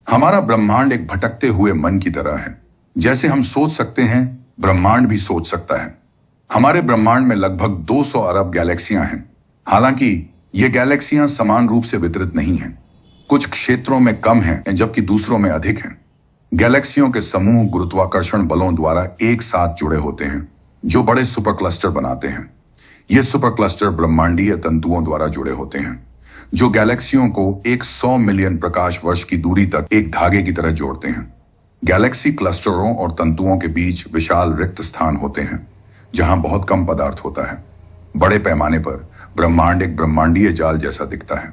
हमारा ब्रह्मांड एक भटकते हुए मन की तरह है। जैसे हम सोच सकते हैं, ब्रह्मांड भी सोच सकता है। हमारे ब्रह्मांड में लगभग 200 अरब गैलेक्सियां हैं। हालांकि ये गैलेक्सियां समान रूप से वितरित नहीं हैं। कुछ क्षेत्रों में कम हैं जबकि दूसरों में अधिक हैं। गैलेक्सियों के समूह गुरुत्वाकर्षण बलों द्वारा एक साथ जुड़े होते हैं, जो बड़े सुपर क्लस्टर बनाते हैं। ये सुपर क्लस्टर ब्रह्मांडीय तंतुओं द्वारा जुड़े होते हैं, जो गैलेक्सियों को 100 मिलियन प्रकाश वर्ष की दूरी तक एक धागे की तरह जोड़ते हैं। गैलेक्सी क्लस्टरों और तंतुओं के बीच विशाल रिक्त स्थान होते हैं, जहां बहुत कम पदार्थ होता है। बड़े पैमाने पर ब्रह्मांड एक ब्रह्मांडीय जाल जैसा दिखता है।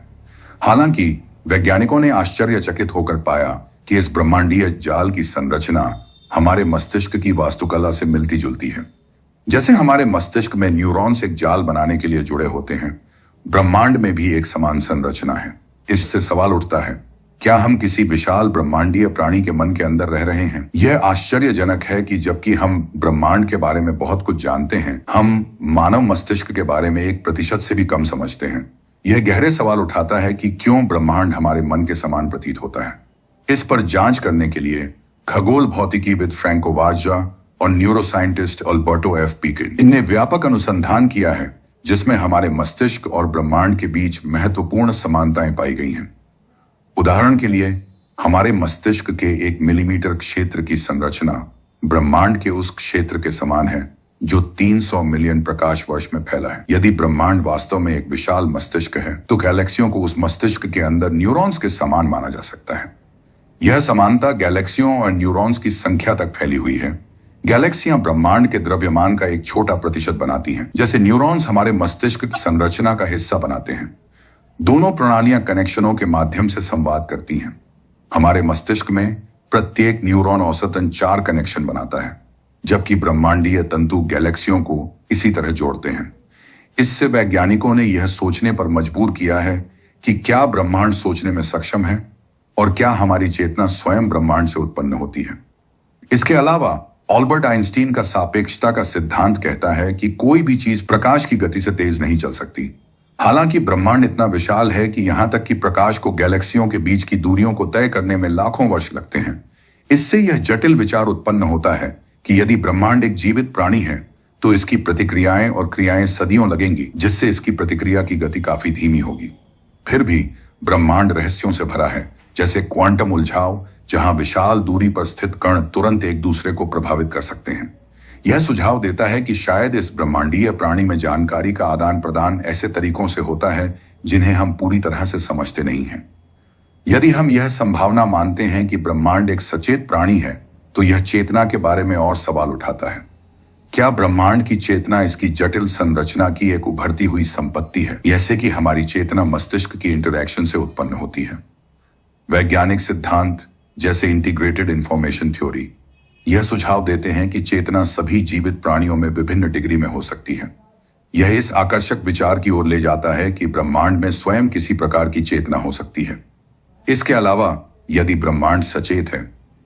हालांकि वैज्ञानिकों ने आश्चर्यचकित होकर पाया कि इस ब्रह्मांडीय जाल की संरचना हमारे मस्तिष्क की वास्तुकला से मिलती जुलती है। जैसे हमारे मस्तिष्क में न्यूरॉन्स एक जाल बनाने के लिए जुड़े होते हैं, ब्रह्मांड में भी एक समान संरचना है। इससे सवाल उठता है, क्या हम किसी विशाल ब्रह्मांडीय प्राणी के मन के अंदर रह रहे हैं? यह आश्चर्यजनक है कि जबकि हम ब्रह्मांड के बारे में बहुत कुछ जानते हैं, हम मानव मस्तिष्क के बारे में 1% से भी कम समझते हैं। यह गहरे सवाल उठाता है कि क्यों ब्रह्मांड हमारे मन के समान प्रतीत होता है। इस पर जांच करने के लिए खगोल भौतिकीविद फ्रैंको वाज्जा और न्यूरोसाइंटिस्ट अल्बर्टो एफ पीकिन ने व्यापक अनुसंधान किया है, जिसमें हमारे मस्तिष्क और ब्रह्मांड के बीच महत्वपूर्ण समानताएं पाई गई हैं। उदाहरण के लिए, हमारे मस्तिष्क के 1 मिलीमीटर क्षेत्र की संरचना ब्रह्मांड के उस क्षेत्र के समान है जो 300 मिलियन प्रकाश वर्ष में फैला है। यदि ब्रह्मांड वास्तव में एक विशाल मस्तिष्क है, तो गैलेक्सियों को उस मस्तिष्क के अंदर न्यूरॉन्स के समान माना जा सकता है। यह समानता गैलेक्सियों और न्यूरॉन्स की संख्या तक फैली हुई है। गैलेक्सियां ब्रह्मांड के द्रव्यमान का एक छोटा प्रतिशत बनाती हैं, जैसे न्यूरॉन्स हमारे मस्तिष्क की संरचना का हिस्सा बनाते हैं। दोनों प्रणालियां कनेक्शनों के माध्यम से संवाद करती हैं। हमारे मस्तिष्क में प्रत्येक न्यूरॉन औसतन 4 कनेक्शन बनाता है, जबकि ब्रह्मांडीय तंतु गैलेक्सियों को इसी तरह जोड़ते हैं। इससे वैज्ञानिकों ने यह सोचने पर मजबूर किया है कि क्या ब्रह्मांड सोचने में सक्षम है और क्या हमारी चेतना स्वयं ब्रह्मांड से उत्पन्न होती है। इसके अलावा अल्बर्ट आइंस्टीन का सापेक्षता का सिद्धांत कहता है कि कोई भी चीज प्रकाश की गति से तेज नहीं चल सकती। हालांकि ब्रह्मांड इतना विशाल है कि यहां तक कि प्रकाश को गैलेक्सियों के बीच की दूरियों को तय करने में लाखों वर्ष लगते हैं। इससे यह जटिल विचार उत्पन्न होता है कि यदि ब्रह्मांड एक जीवित प्राणी है, तो इसकी प्रतिक्रियाएं और क्रियाएं सदियों लगेंगी, जिससे इसकी प्रतिक्रिया की गति काफी धीमी होगी। फिर भी ब्रह्मांड रहस्यों से भरा है, जैसे क्वांटम उलझाव, जहां विशाल दूरी पर स्थित कण तुरंत एक दूसरे को प्रभावित कर सकते हैं। यह सुझाव देता है कि शायद इस ब्रह्मांडीय प्राणी में जानकारी का आदान प्रदान ऐसे तरीकों से होता है जिन्हें हम पूरी तरह से समझते नहीं हैं। यदि हम यह संभावना मानते हैं कि ब्रह्मांड एक सचेत प्राणी है, तो यह चेतना के बारे में और सवाल उठाता है। क्या ब्रह्मांड की चेतना इसकी जटिल संरचना की एक उभरती हुई संपत्ति है, जैसे कि हमारी चेतना मस्तिष्क की इंटरैक्शन से उत्पन्न होती है? वैज्ञानिक सिद्धांत जैसे इंटीग्रेटेड इंफॉर्मेशन थ्योरी यह सुझाव देते हैं कि चेतना सभी जीवित प्राणियों में विभिन्न डिग्री में हो सकती है। यह इस आकर्षक विचार की ओर ले जाता है कि ब्रह्मांड में स्वयं किसी प्रकार की चेतना हो सकती है। इसके अलावा यदि ब्रह्मांड सचेत है,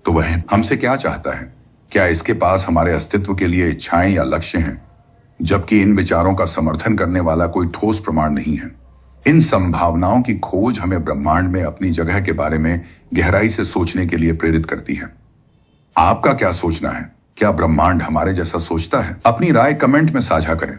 तो वह हमसे क्या चाहता है? क्या इसके पास हमारे अस्तित्व के लिए इच्छाएं या लक्ष्य हैं? जबकि इन विचारों का समर्थन करने वाला कोई ठोस प्रमाण नहीं है। इन संभावनाओं की खोज हमें ब्रह्मांड में अपनी जगह के बारे में गहराई से सोचने के लिए प्रेरित करती है। आपका क्या सोचना है? क्या ब्रह्मांड हमारे जैसा सोचता है? अपनी राय कमेंट में साझा करें।